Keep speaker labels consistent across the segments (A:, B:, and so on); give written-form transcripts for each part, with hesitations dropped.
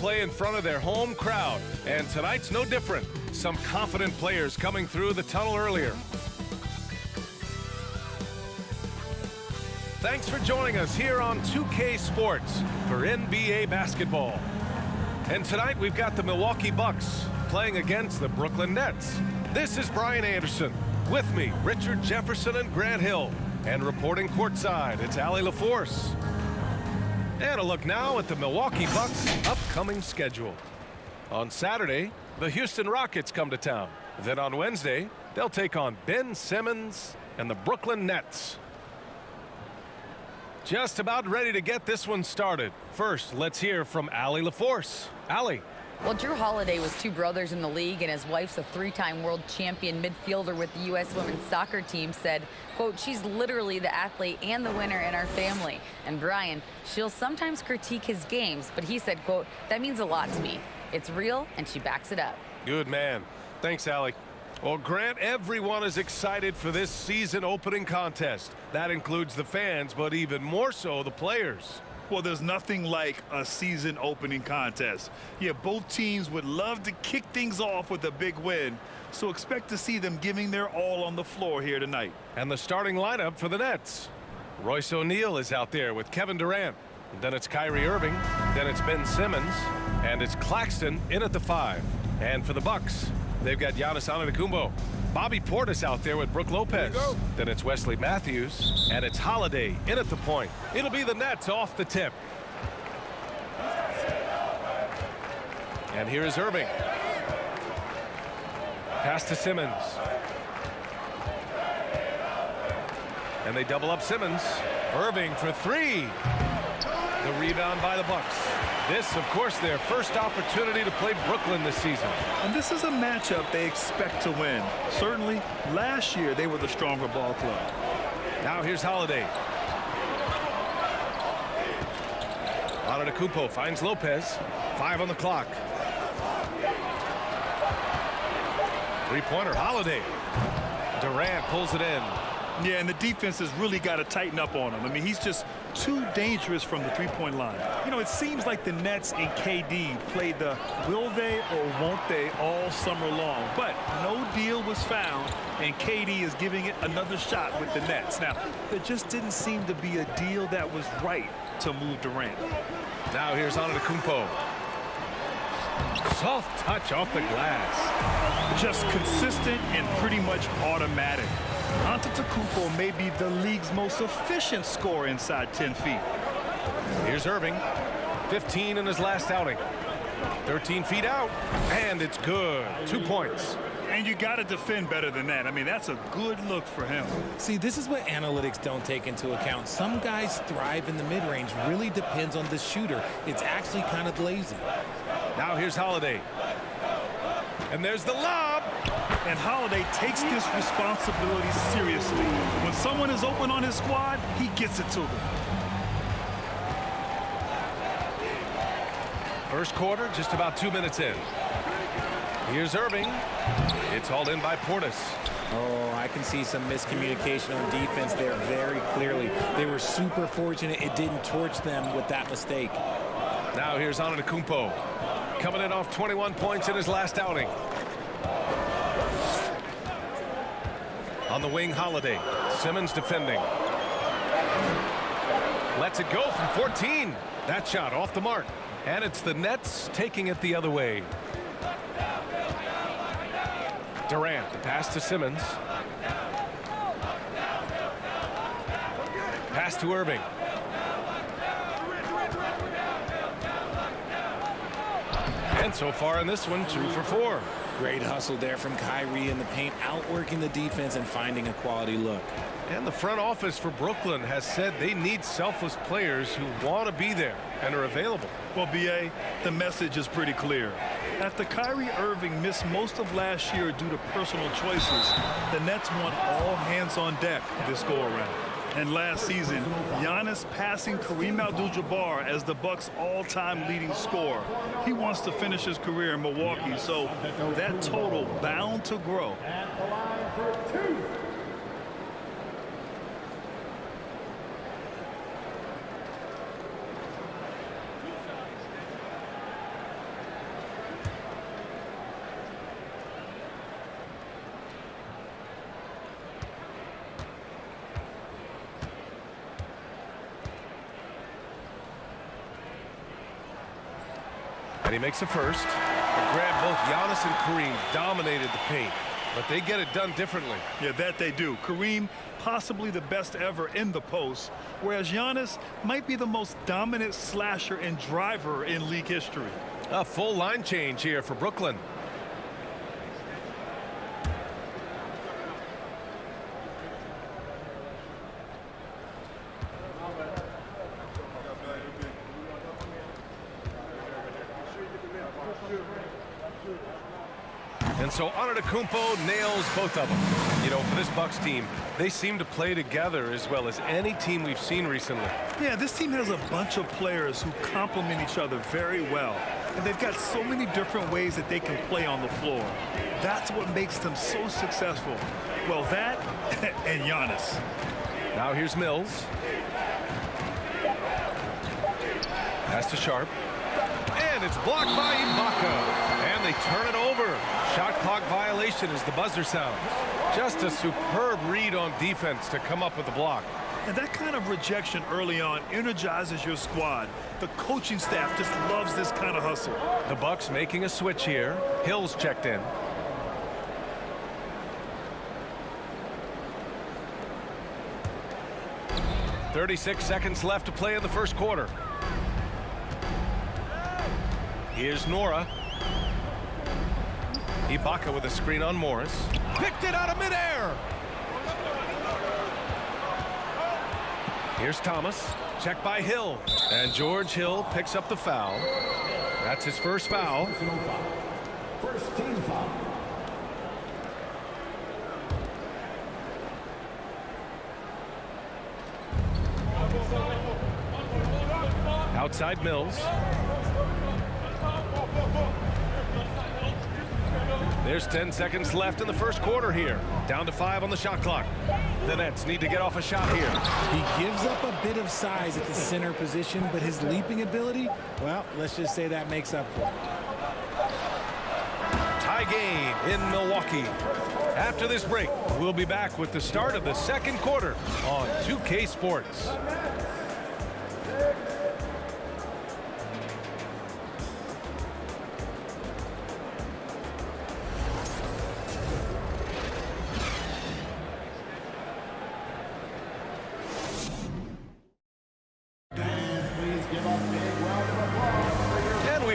A: play in front of their home crowd, and tonight's no different. Some confident players coming through the tunnel earlier. Thanks for joining us here on 2K Sports for NBA basketball. And tonight we've got the Milwaukee Bucks playing against the Brooklyn Nets. This is Brian Anderson. With me, Richard Jefferson and Grant Hill. And reporting courtside, it's Allie LaForce. And a look now at the Milwaukee Bucks' upcoming schedule. On Saturday, the Houston Rockets come to town. Then on Wednesday, they'll take on Ben Simmons and the Brooklyn Nets. Just about ready to get this one started. First, let's hear from Allie LaForce. Allie.
B: Well, Drew Holiday was two brothers in the league, and his wife's a three-time world champion midfielder with the U.S. women's soccer team, said, quote, she's literally the athlete and the winner in our family. And Brian, she'll sometimes critique his games, but he said, quote, that means a lot to me. It's real, and she backs it up.
A: Good man. Thanks, Allie. Well, Grant, everyone is excited for this season opening contest. That includes the fans, but even more so the players.
C: Well, there's nothing like a season opening contest. Yeah, both teams would love to kick things off with a big win, so expect to see them giving their all on the floor here tonight.
A: And the starting lineup for the Nets. Royce O'Neal is out there with Kevin Durant. Then it's Kyrie Irving. Then it's Ben Simmons. And it's Claxton in at the 5. And for the Bucks, they've got Giannis Antetokounmpo. Bobby Portis out there with Brook Lopez. Then it's Wesley Matthews. And it's Holiday in at the point. It'll be the Nets off the tip. And here is Irving. Pass to Simmons. And they double up Simmons. Irving for three. The rebound by the Bucks. This, of course, their first opportunity to play Brooklyn this season.
C: And this is a matchup they expect to win. Certainly, last year they were the stronger ball club.
A: Now here's Holiday. Antetokounmpo finds Lopez. 5 on the clock. Three-pointer, Holiday. Durant pulls it in.
C: Yeah, and the defense has really got to tighten up on him. I mean, he's just too dangerous from the three-point line. You know, it seems like the Nets and KD played the will they or won't they all summer long. But no deal was found, and KD is giving it another shot with the Nets. Now, there just didn't seem to be a deal that was right to move Durant.
A: Now here's Antetokounmpo. Soft touch off the glass.
C: Just consistent and pretty much automatic. Antetokounmpo may be the league's most efficient scorer inside 10 feet.
A: Here's Irving. 15 in his last outing. 13 feet out. And it's good. 2 points.
C: And you got to defend better than that. I mean, that's a good look for him.
D: See, this is what analytics don't take into account. Some guys thrive in the mid-range. Really depends on the shooter. It's actually kind of lazy.
A: Now here's Holiday. And there's the lob.
C: And Holiday takes this responsibility seriously. When someone is open on his squad, he gets it to them.
A: First quarter, just about 2 minutes in. Here's Irving. It's hauled in by Portis.
D: Oh, I can see some miscommunication on defense there very clearly. They were super fortunate it didn't torch them with that mistake.
A: Now here's Antetokounmpo. Coming in off 21 points in his last outing. On the wing, Holiday. Simmons defending. Lets it go from 14. That shot off the mark. And it's the Nets taking it the other way. Durant, the pass to Simmons. Pass to Irving. And so far in this one, 2 for 4.
D: Great hustle there from Kyrie in the paint, outworking the defense and finding a quality look.
A: And the front office for Brooklyn has said they need selfless players who want to be there and are available.
C: Well, B.A., the message is pretty clear. After Kyrie Irving missed most of last year due to personal choices, the Nets want all hands on deck this go-around. And last season, Giannis passing Kareem Abdul-Jabbar as the Bucks' all-time leading scorer. He wants to finish his career in Milwaukee, so that total bound to grow.
A: And he makes the first. And Grant, both Giannis and Kareem dominated the paint, but they get it done differently.
C: Yeah, that they do. Kareem, possibly the best ever in the post, whereas Giannis might be the most dominant slasher and driver in league history.
A: A full line change here for Brooklyn. And so Antetokounmpo nails both of them. You know, for this Bucks team, they seem to play together as well as any team we've seen recently.
C: Yeah, this team has a bunch of players who complement each other very well. And they've got so many different ways that they can play on the floor. That's what makes them so successful. Well, that and Giannis.
A: Now here's Mills. Pass to Sharp. And it's blocked by Ibaka. And they turn it over. Shot clock violation as the buzzer sounds. Just a superb read on defense to come up with the block.
C: And that kind of rejection early on energizes your squad. The coaching staff just loves this kind of hustle.
A: The Bucks making a switch here. Hill's checked in. .36 seconds left to play in the first quarter. Here's Nora. Ibaka with a screen on Morris. Picked it out of midair. Here's Thomas. Checked by Hill. And George Hill picks up the foul. That's his first foul.
E: First team foul.
A: Outside Mills. There's 10 seconds left in the first quarter here. Down to 5 on the shot clock. The Nets need to get off a shot here.
D: He gives up a bit of size at the center position, but his leaping ability, well, let's just say that makes up for it.
A: Tie game in Milwaukee. After this break, we'll be back with the start of the second quarter on 2K Sports.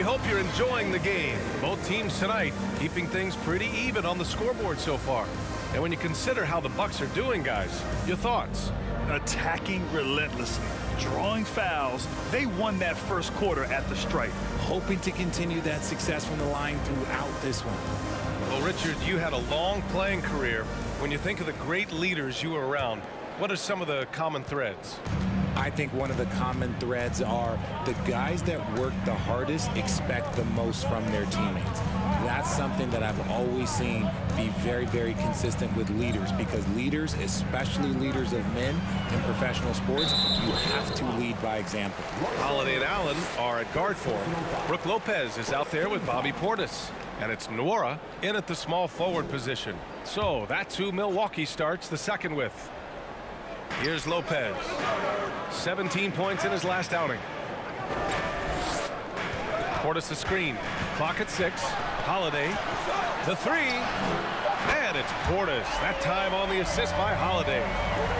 A: Hope you're enjoying the game. Both teams tonight keeping things pretty even on the scoreboard so far. And when you consider how the Bucks are doing, guys, your thoughts?
C: Attacking relentlessly, drawing fouls. They won that first quarter at the stripe.
D: Hoping to continue that success from the line throughout this one.
A: Well, Richard, you had a long playing career. When you think of the great leaders you were around, what are some of the common threads?
D: I think one of the common threads are the guys that work the hardest expect the most from their teammates. That's something that I've always seen be very, very consistent with leaders, because leaders, especially leaders of men in professional sports, you have to lead by example.
A: Holiday and Allen are at guard for him. Brooke Lopez is out there with Bobby Portis. And it's Nora in at the small forward position. So that's who Milwaukee starts the second with. Here's Lopez. 17 points in his last outing. Portis the screen. Clock at 6. Holiday. The 3. And it's Portis. That time on the assist by Holiday.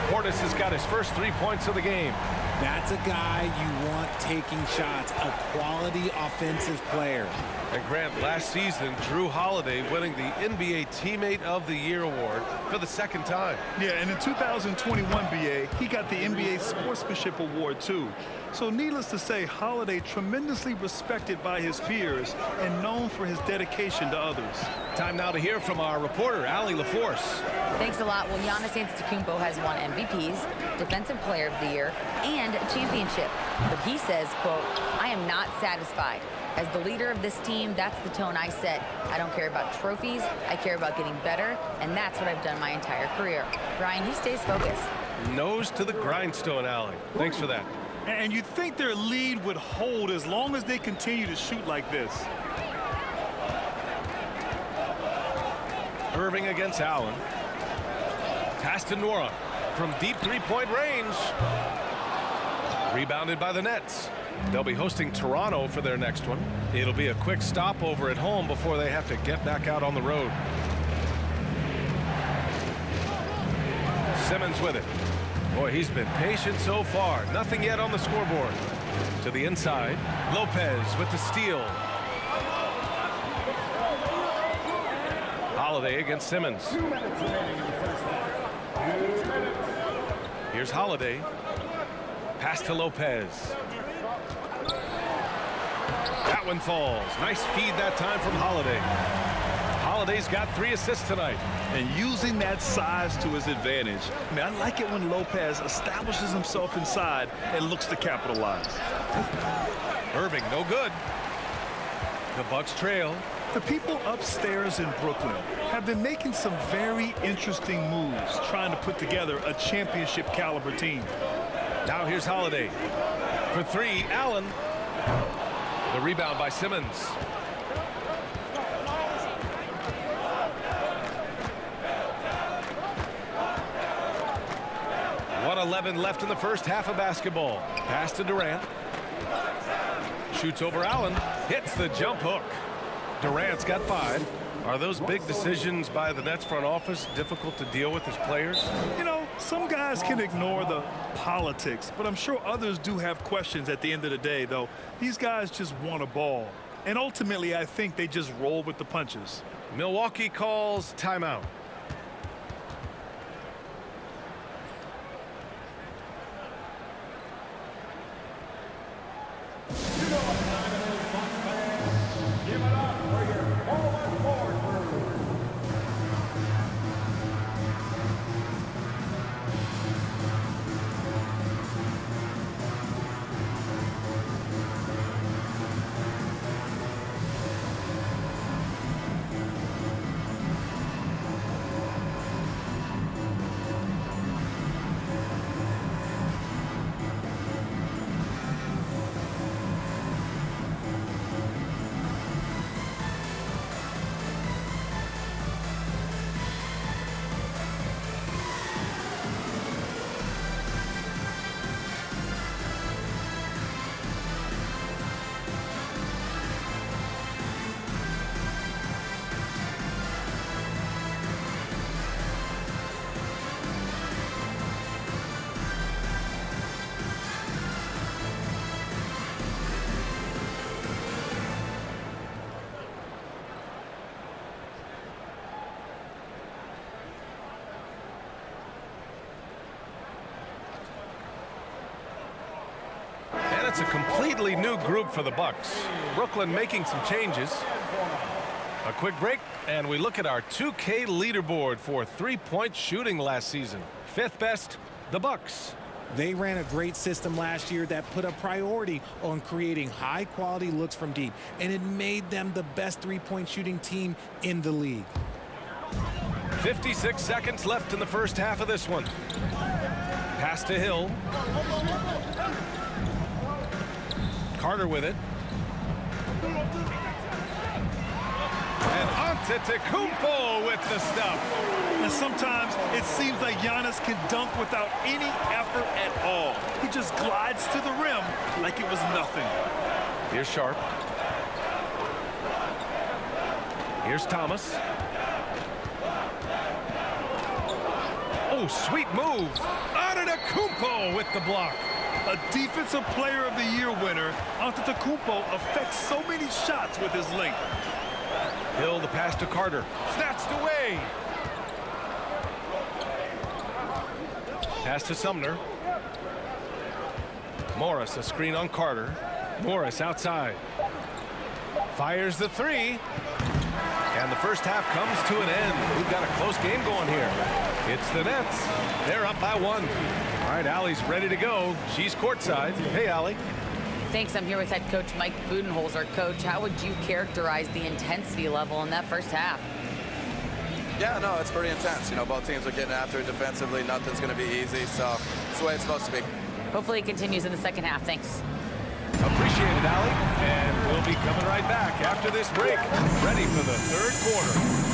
A: Portis has got his first 3 points of the game.
D: That's a guy you want taking shots, a quality offensive player.
A: And Grant, last season, Drew Holiday winning the NBA Teammate of the Year award for the second time.
C: Yeah, and in 2021, BA, he got the NBA Sportsmanship Award, too. So needless to say, Holiday tremendously respected by his peers and known for his dedication to others.
A: Time now to hear from our reporter, Allie LaForce.
B: Thanks a lot. Well, Giannis Antetokounmpo has won MVPs, Defensive Player of the Year, and a championship. But he says, quote, "I am not satisfied. As the leader of this team, that's the tone I set. I don't care about trophies. I care about getting better, and that's what I've done my entire career." Brian, he stays focused.
A: Nose to the grindstone, Allie. Thanks for that.
C: And you'd think their lead would hold as long as they continue to shoot like this.
A: Irving against Allen. Pass to Nora from deep three-point range. Rebounded by the Nets. They'll be hosting Toronto for their next one. It'll be a quick stopover at home before they have to get back out on the road. Simmons with it. Boy, he's been patient so far. Nothing yet on the scoreboard. To the inside. Lopez with the steal. Holiday against Simmons. Here's Holiday. Pass to Lopez. That one falls. Nice feed that time from Holiday. Holiday's got 3 assists tonight.
C: And using that size to his advantage. I mean, I like it when Lopez establishes himself inside and looks to capitalize.
A: Irving, no good. The Bucks trail.
C: The people upstairs in Brooklyn have been making some very interesting moves trying to put together a championship caliber team.
A: Now here's Holiday. For 3, Allen. The rebound by Simmons. .11 left in the first half of basketball. Pass to Durant. Shoots over Allen. Hits the jump hook. Durant's got 5. Are those big decisions by the Nets front office difficult to deal with as players?
C: You know, some guys can ignore the politics, but I'm sure others do have questions at the end of the day, though. These guys just want a ball. And ultimately, I think they just roll with the punches.
A: Milwaukee calls timeout. It's a completely new group for the Bucks. Brooklyn making some changes. A quick break, and we look at our 2K leaderboard for three-point shooting last season. 5th best, the Bucks.
D: They ran a great system last year that put a priority on creating high-quality looks from deep, and it made them the best three-point shooting team in the league.
A: 56 seconds left in the first half of this one. Pass to Hill. Carter with it. And Antetokounmpo with the stuff.
C: And sometimes it seems like Giannis can dunk without any effort at all. He just glides to the rim like it was nothing.
A: Here's Sharp. Here's Thomas. Oh, sweet move. Antetokounmpo with the block.
C: A Defensive Player of the Year winner, Antetokounmpo affects so many shots with his length.
A: Hill, the pass to Carter. Snatched away. Pass to Sumner. Morris, a screen on Carter. Morris outside. Fires the 3. And the first half comes to an end. We've got a close game going here. It's the Nets. They're up by 1. All right, Allie's ready to go. She's courtside. Hey, Allie.
B: Thanks. I'm here with head coach Mike Budenholzer. Coach, how would you characterize the intensity level in that first half?
F: Yeah, no, it's pretty intense. You know, both teams are getting after it defensively. Nothing's going to be easy, so it's the way it's supposed to be.
B: Hopefully it continues in the second half. Thanks.
A: Appreciate it, Allie. And we'll be coming right back after this break, ready for the third quarter.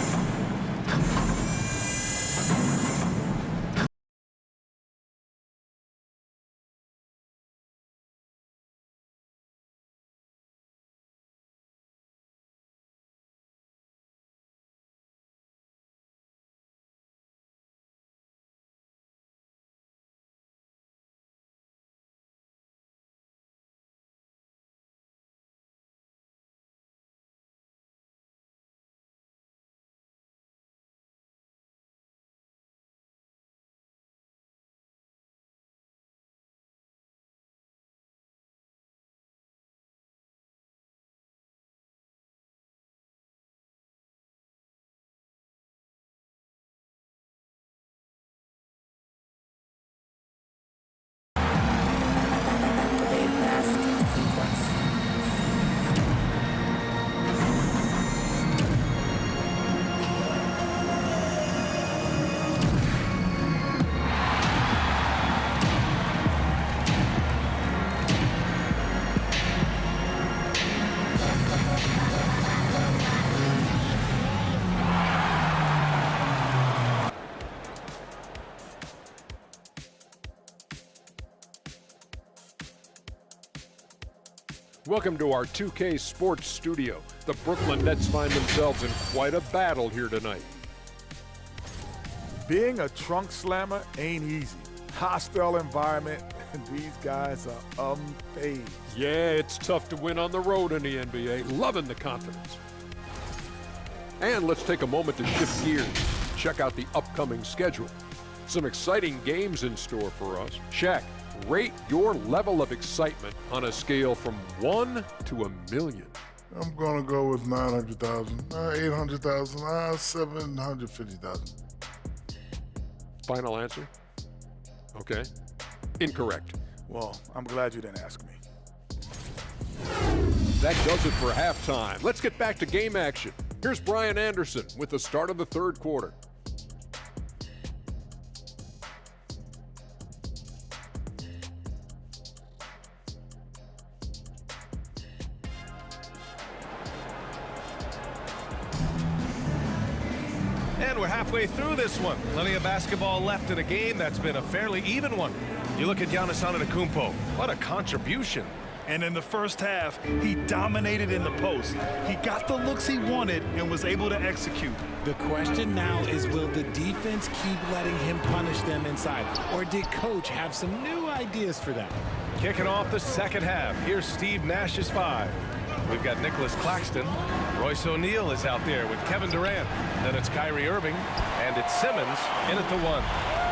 G: Welcome to our 2K Sports Studio. The Brooklyn Nets find themselves in quite a battle here tonight.
H: Being a trunk slammer ain't easy. Hostile environment, and these guys are unfazed.
G: Yeah, it's tough to win on the road in the NBA. Loving the confidence. And let's take a moment to shift gears. Check out the upcoming schedule. Some exciting games in store for us. Shaq, rate your level of excitement on a scale from 1 to 1,000,000.
I: I'm going to go with 900,000, 800,000, 750,000.
G: Final answer? Okay. Incorrect.
H: Well, I'm glad you didn't ask me.
G: That does it for halftime. Let's get back to game action. Here's Brian Anderson with the start of the third quarter.
A: And we're halfway through this one. Plenty of basketball left in a game that's been a fairly even one. You look at Giannis Antetokounmpo. What a contribution.
C: And in the first half, he dominated in the post. He got the looks he wanted and was able to execute.
D: The question now is, will the defense keep letting him punish them inside? Or did Coach have some new ideas for them?
A: Kicking off the second half. Here's Steve Nash's 5. We've got Nicholas Claxton. Royce O'Neal is out there with Kevin Durant. Then it's Kyrie Irving. And it's Simmons in at the 1.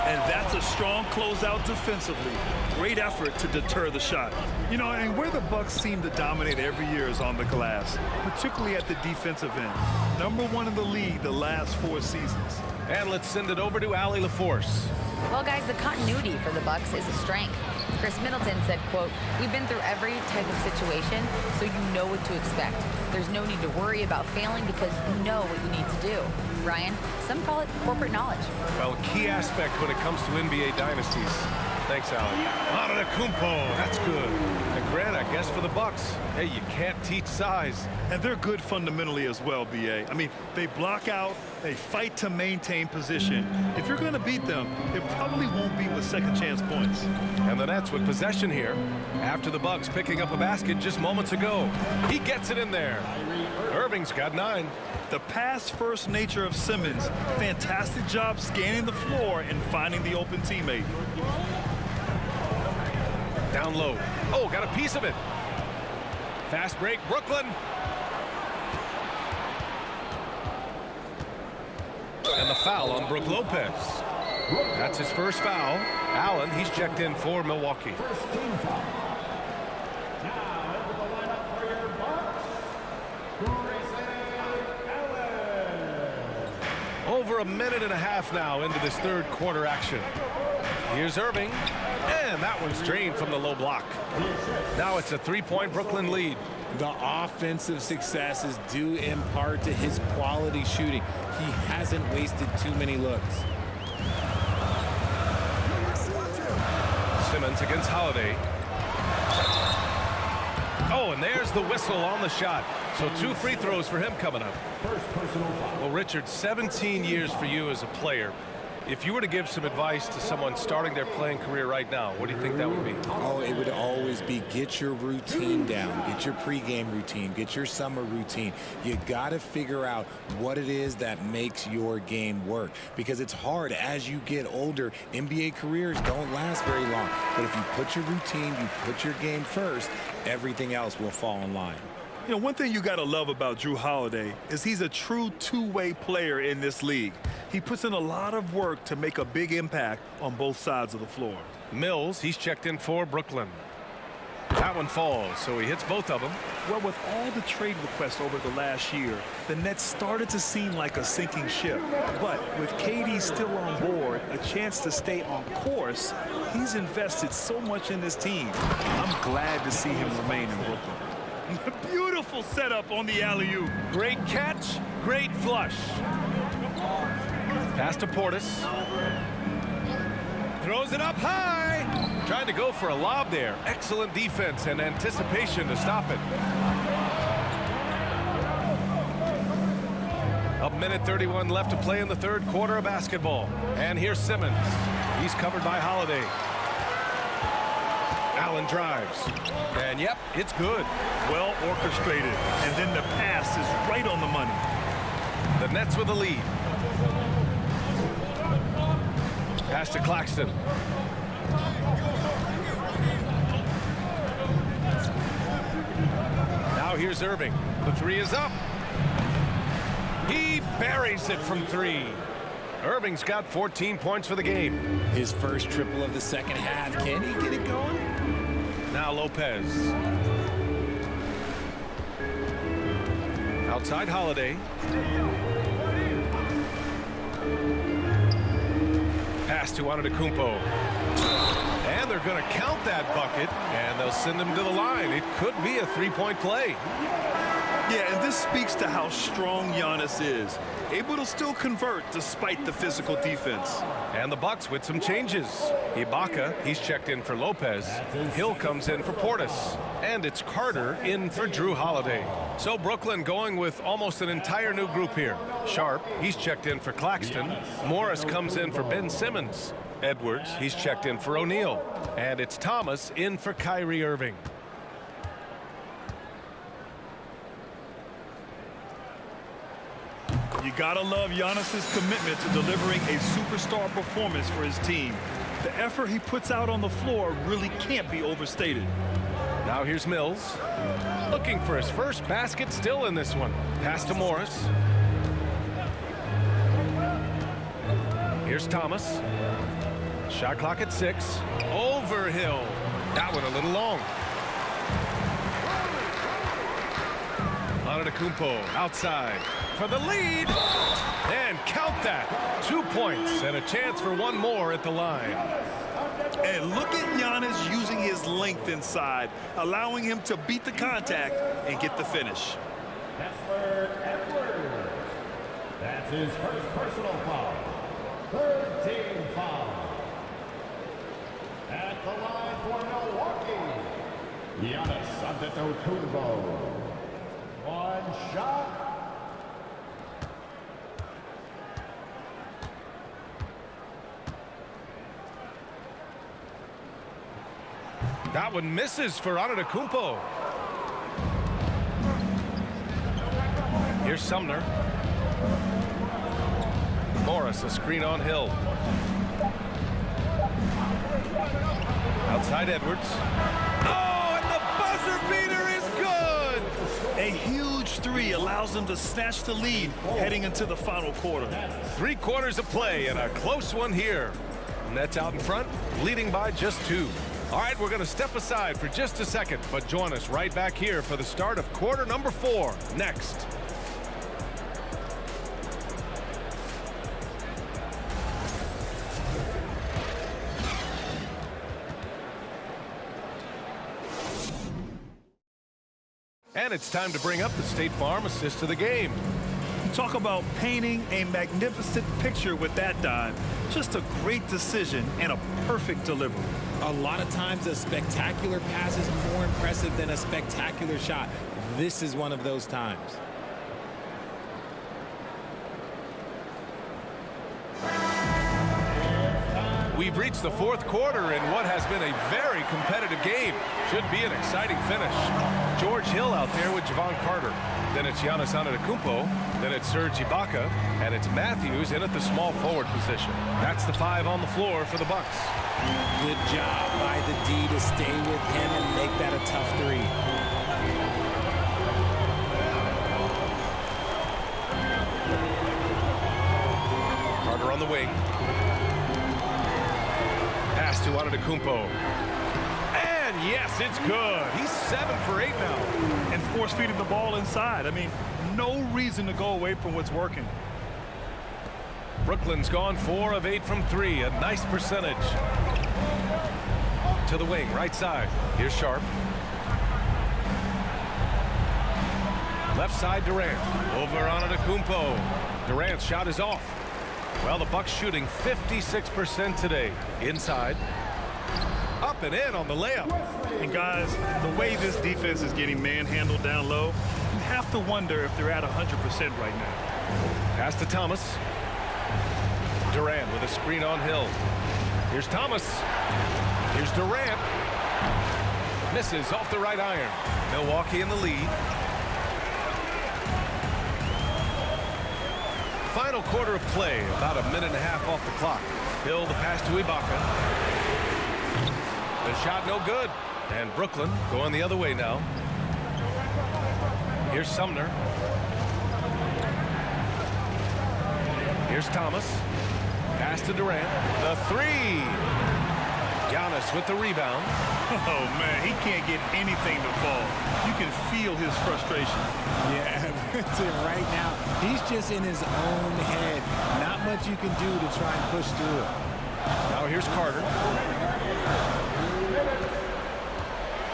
C: And that's a strong closeout defensively. Great effort to deter the shot. You know, and where the Bucks seem to dominate every year is on the glass, particularly at the defensive end. #1 in the league the last 4 seasons.
A: And let's send it over to Allie LaForce.
B: Well, guys, the continuity for the Bucks is a strength. Chris Middleton said, quote, "We've been through every type of situation, so you know what to expect. There's no need to worry about failing because you know what you need to do." Brian, some call it corporate knowledge.
A: Well, a key aspect when it comes to NBA dynasties. Thanks, Allie. Antetokounmpo, that's good. And Grant, I guess for the Bucks, hey, you can't teach size.
C: And they're good fundamentally as well, B.A. I mean, they block out, they fight to maintain position. If you're going to beat them, it probably won't be with second chance points.
A: And the Nets with possession here after the Bucks picking up a basket just moments ago. He gets it in there. Irving's got 9.
C: The pass-first nature of Simmons, fantastic job scanning the floor and finding the open teammate.
A: Down low. Oh, got a piece of it. Fast break, Brooklyn. And the foul on Brook Lopez. That's his first foul. Allen, he's checked in for Milwaukee.
E: First team foul. Now into the lineup for your Bucks, Allen.
A: Over a minute and a half now into this third quarter action. Here's Irving. And that one's drained from the low block. Now it's a 3-point Brooklyn lead.
D: The offensive success is due in part to his quality shooting. He hasn't wasted too many looks.
A: Simmons against Holiday. Oh, and there's the whistle on the shot. So 2 free throws for him coming up.
E: First personal foul.
A: Well, Richard, 17 years for you as a player. If you were to give some advice to someone starting their playing career right now, what do you think that would be?
D: Oh, it would always be get your routine down, get your pregame routine, get your summer routine. You got to figure out what it is that makes your game work, because it's hard as you get older. NBA careers don't last very long, but if you put your routine, you put your game first, everything else will fall in line.
C: You know, one thing you got to love about Jrue Holiday is he's a true two-way player in this league. He puts in a lot of work to make a big impact on both sides of the floor.
A: Mills, he's checked in for Brooklyn. That one falls, so he hits both of them.
C: Well, with all the trade requests over the last year, the Nets started to seem like a sinking ship. But with KD still on board, a chance to stay on course, he's invested so much in this team. I'm glad to see him remain in Brooklyn. Beautiful setup on the alley-oop.
A: Great catch, great flush. Pass to Portis. Throws it up high. Trying to go for a lob there. Excellent defense and anticipation to stop it. A minute 31 left to play in the third quarter of basketball. And here's Simmons. He's covered by Holiday. Allen drives. And yep, it's good.
C: Well orchestrated. And then the pass is right on the money.
A: The Nets with the lead. Pass to Claxton. Now here's Irving. The three is up. He buries it from three. Irving's got 14 points for the game.
D: His first triple of the second half. Can he get it going?
A: Now Lopez. Outside Holiday. Pass to Antetokounmpo. And they're going to count that bucket, and they'll send him to the line. It could be a three-point play.
C: Yeah, and this speaks to how strong Giannis is. Able to still convert despite the physical defense.
A: And the Bucks with some changes. Ibaka, he's checked in for Lopez. Hill comes in for Portis. And it's Carter in for Drew Holiday. So Brooklyn going with almost an entire new group here. Sharp, he's checked in for Claxton. Morris comes in for Ben Simmons. Edwards, he's checked in for O'Neal. And it's Thomas in for Kyrie Irving.
C: You gotta love Giannis's commitment to delivering a superstar performance for his team. The effort he puts out on the floor really can't be overstated.
A: Now here's Mills. Looking for his first basket still in this one. Pass to Morris. Here's Thomas. Shot clock at 6. Over Hill. That one a little long. Antetokounmpo outside for the lead. And count that. 2 points and a chance for one more at the line.
C: And look at Giannis using his length inside, allowing him to beat the contact and get the finish.
E: Kessler Edwards. That's his first personal foul. Third team foul. At the line for Milwaukee, Giannis Antetokounmpo. One shot.
A: That one misses for Antetokounmpo. Here's Sumner. Morris, a screen on Hill. Outside Edwards. Oh, and the buzzer beater is good!
C: A huge three allows them to snatch the lead heading into the final quarter.
A: 3 quarters of play and a close one here. Nets out in front, leading by just 2. All right, we're going to step aside for just a second, but join us right back here for the start of quarter number 4 next. And it's time to bring up the State Farm assist of the game.
C: Talk about painting a magnificent picture with that dime. Just a great decision and a perfect delivery.
D: A lot of times a spectacular pass is more impressive than a spectacular shot. This is one of those times.
A: We've reached the 4th quarter in what has been a very competitive game. Should be an exciting finish. George Hill out there with Javon Carter. Then it's Giannis Antetokounmpo. Then it's Serge Ibaka. And it's Matthews in at the small forward position. That's the 5 on the floor for the Bucks.
D: Good job by the D to stay with him and make that a tough 3.
A: Carter on the wing. Pass to Antetokounmpo. And yes, it's good. He's 7 for 8 now.
C: And force-feeding the ball inside. I mean, no reason to go away from what's working.
A: Brooklyn's gone 4 of 8 from 3. A nice percentage. To the wing, right side. Here's Sharp. Left side, Durant. Over Antetokounmpo. Durant's shot is off. Well, the Bucks shooting 56% today. Inside. Up and in on the layup.
C: And guys, the way this defense is getting manhandled down low, you have to wonder if they're at 100% right now.
A: Pass to Thomas. Durant with a screen on Hill. Here's Thomas. Here's Durant. Misses off the right iron. Milwaukee in the lead. Final quarter of play, about a minute and a half off the clock. Hill the pass to Ibaka. The shot no good. And Brooklyn going the other way now. Here's Sumner. Here's Thomas. Pass to Durant. The three. Giannis with the rebound.
C: Oh, man, he can't get anything to fall. You can feel his frustration.
D: Yeah, right now, he's just in his own head. Not much you can do to try and push through it.
A: Now here's Carter.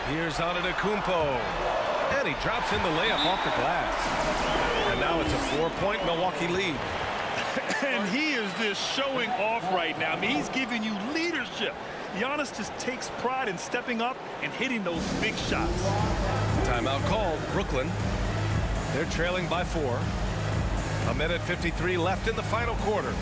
A: Here's Antetokounmpo. And he drops in the layup off the glass. And now it's a 4-point Milwaukee lead.
C: And he is just showing off right now. I mean, he's giving you leadership. Giannis just takes pride in stepping up and hitting those big shots.
A: Timeout called. Brooklyn. They're trailing by 4. A minute 53 left in the final quarter.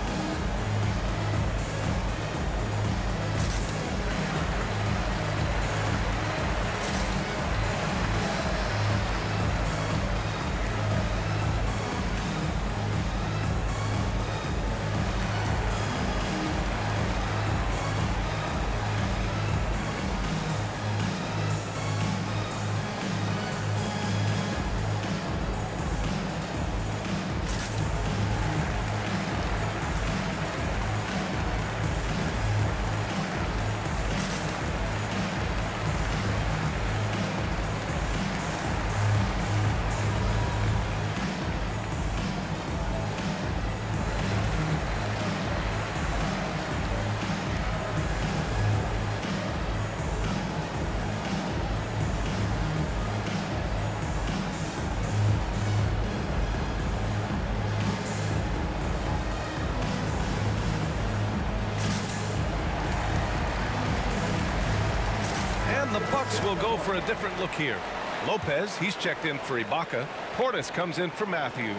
A: The Bucks will go for a different look here. Lopez, he's checked in for Ibaka. Portis comes in for Matthews.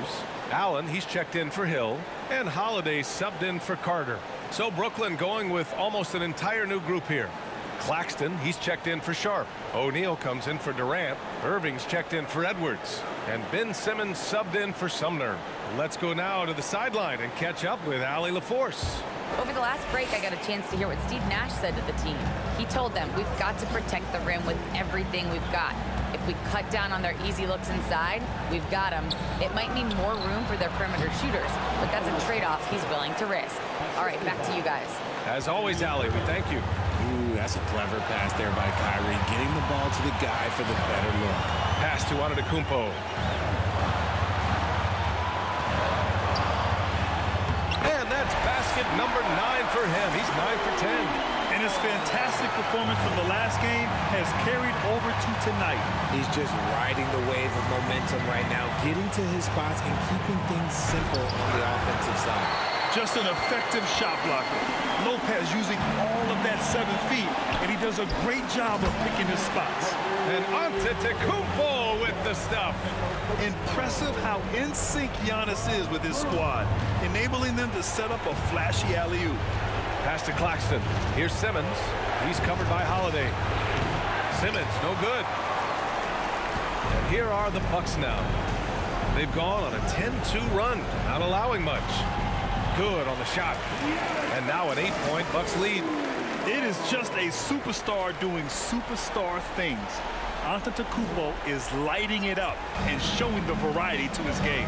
A: Allen, he's checked in for Hill. And Holiday subbed in for Carter. So Brooklyn going with almost an entire new group here. Claxton, he's checked in for Sharp. O'Neal comes in for Durant. Irving's checked in for Edwards. And Ben Simmons subbed in for Sumner. Let's go now to the sideline and catch up with Allie LaForce.
B: Over the last break, I got a chance to hear what Steve Nash said to the team. He told them, we've got to protect the rim with everything we've got. If we cut down on their easy looks inside, we've got them. It might mean more room for their perimeter shooters, but that's a trade-off he's willing to risk. All right, back to you guys.
A: As always, Allie, we thank you.
D: Ooh, that's a clever pass there by Kyrie, getting the ball to the guy for the better look.
A: Pass to Antetokounmpo. And that's basket number 9 for him. He's 9 for 10.
C: And his fantastic performance from the last game has carried over to tonight.
D: He's just riding the wave of momentum right now, getting to his spots and keeping things simple on the offensive side.
C: Just an effective shot blocker. Lopez using all of that 7 feet, and he does a great job of picking his spots.
A: And Antetokounmpo with the stuff.
C: Impressive how in sync Giannis is with his squad, enabling them to set up a flashy alley-oop.
A: Pass to Claxton. Here's Simmons. He's covered by Holiday. Simmons, no good. And here are the Bucks now. They've gone on a 10-2 run, not allowing much. Good on the shot. And now an 8-point Bucks lead.
C: It is just a superstar doing superstar things. Antetokounmpo is lighting it up and showing the variety to his game.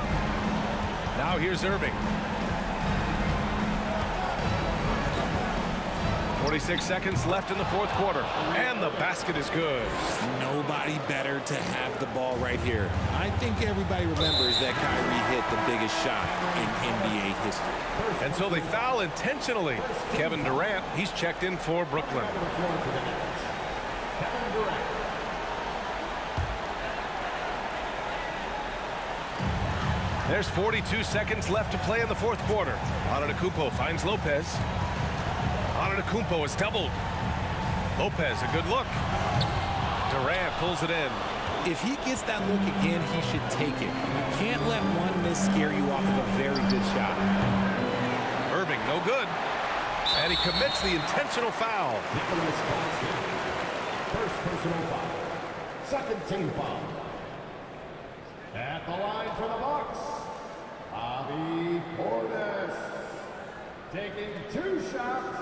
A: Now here's Irving. 46 seconds left in the fourth quarter. And the basket is good.
D: Nobody better to have the ball right here. I think everybody remembers that Kyrie hit the biggest shot in NBA history.
A: And so they foul intentionally. Kevin Durant, he's checked in for Brooklyn. There's 42 seconds left to play in the fourth quarter. Antetokounmpo finds Lopez. Antetokounmpo is doubled. Lopez, a good look. Durant pulls it in.
D: If he gets that look again, he should take it. You can't let one miss scare you off of a very good shot.
A: Irving, no good. And he commits the intentional foul.
E: First personal foul. second team foul. At the line for the Bucks, Bobby Portis, taking 2 shots.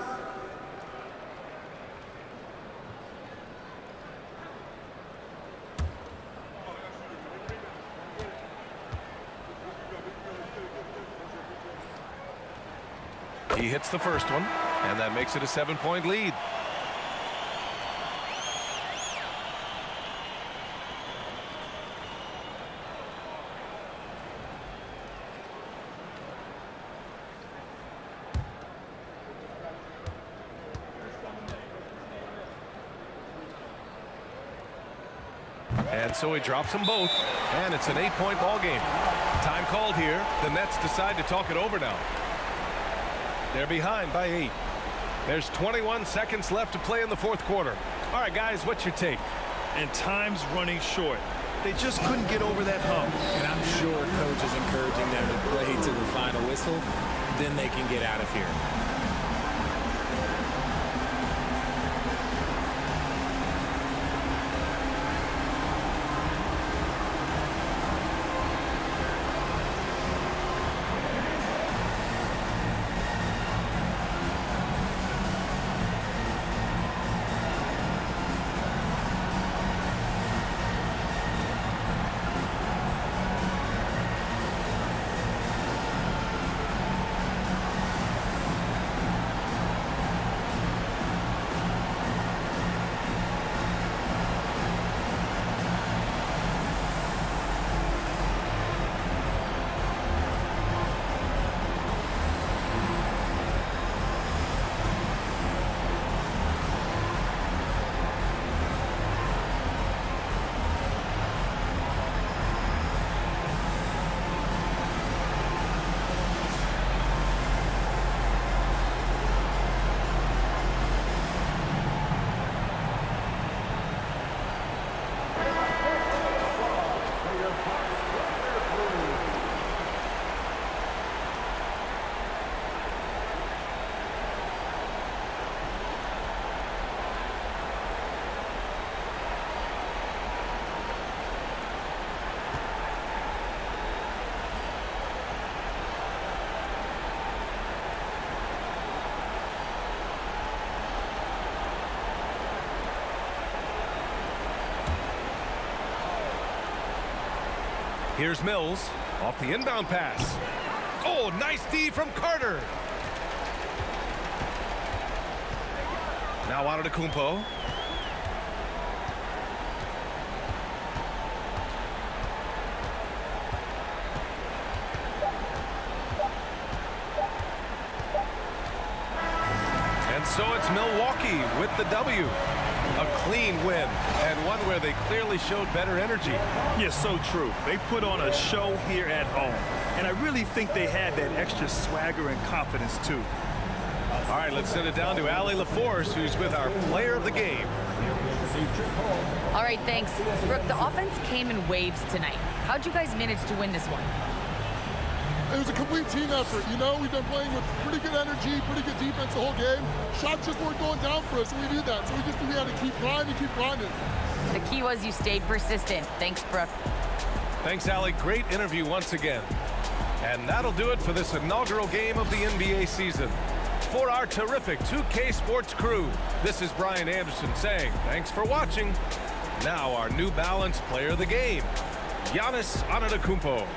A: He hits the first one, and that makes it a 7-point lead. And so he drops them both, and it's an 8-point ball game. Time called here. The Nets decide to talk it over now. They're behind by 8. There's 21 seconds left to play in the fourth quarter. All right, guys, what's your take?
C: And time's running short. They just couldn't get over that hump.
D: And I'm sure coach is encouraging them to play to the final whistle. Then they can get out of here.
A: Here's Mills off the inbound pass. Oh, nice D from Carter. Now Antetokounmpo. And so it's Milwaukee with the W. A clean win, and one where they clearly showed better energy.
C: Yes, so true. They put on a show here at home, and I really think they had that extra swagger and confidence, too.
A: All right, let's send it down to Allie LaForce, who's with our player of the game.
B: All right, thanks. Brooke, the offense came in waves tonight. How'd you guys manage to win this one?
J: It was a complete team effort. You know, we've been playing with pretty good energy, pretty good defense the whole game. Shots just weren't going down for us, and we knew that. So we had to keep grinding, keep grinding.
B: The key was you stayed persistent. Thanks, Brooke.
A: Thanks, Allie. Great interview once again. And that'll do it for this inaugural game of the NBA season. For our terrific 2K Sports crew, this is Brian Anderson saying thanks for watching. Now our New Balance player of the game, Giannis Antetokounmpo.